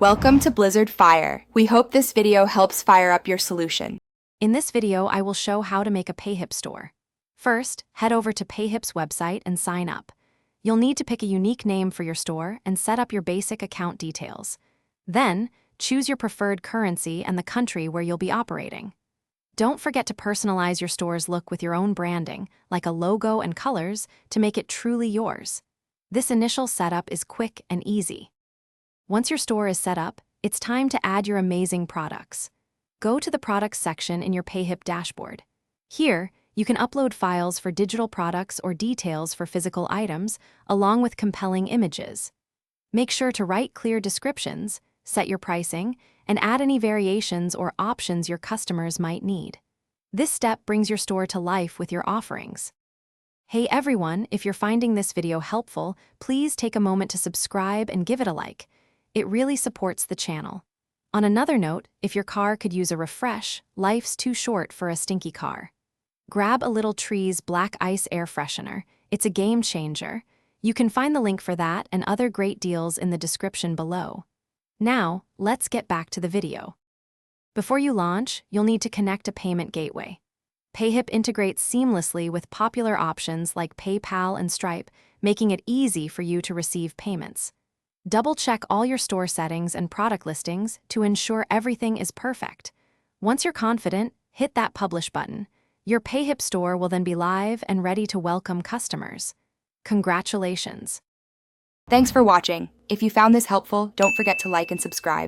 Welcome to Blizzard Fire. We hope this video helps fire up your solution. In this video, I will show how to make a Payhip store. First, head over to Payhip's website and sign up. You'll need to pick a unique name for your store and set up your basic account details. Then, choose your preferred currency and the country where you'll be operating. Don't forget to personalize your store's look with your own branding, like a logo and colors, to make it truly yours. This initial setup is quick and easy. Once your store is set up, it's time to add your amazing products. Go to the Products section in your Payhip dashboard. Here, you can upload files for digital products or details for physical items, along with compelling images. Make sure to write clear descriptions, set your pricing, and add any variations or options your customers might need. This step brings your store to life with your offerings. Hey everyone, if you're finding this video helpful, please take a moment to subscribe and give it a like. It really supports the channel. On another note, if your car could use a refresh, life's too short for a stinky car. Grab a Little Trees Black Ice Air Freshener. It's a game changer. You can find the link for that and other great deals in the description below. Now, let's get back to the video. Before you launch, you'll need to connect a payment gateway. Payhip integrates seamlessly with popular options like PayPal and Stripe, making it easy for you to receive payments. Double-check all your store settings and product listings to ensure everything is perfect. Once you're confident, hit that Publish button. Your Payhip store will then be live and ready to welcome customers. Congratulations! Thanks for watching. If you found this helpful, don't forget to like and subscribe.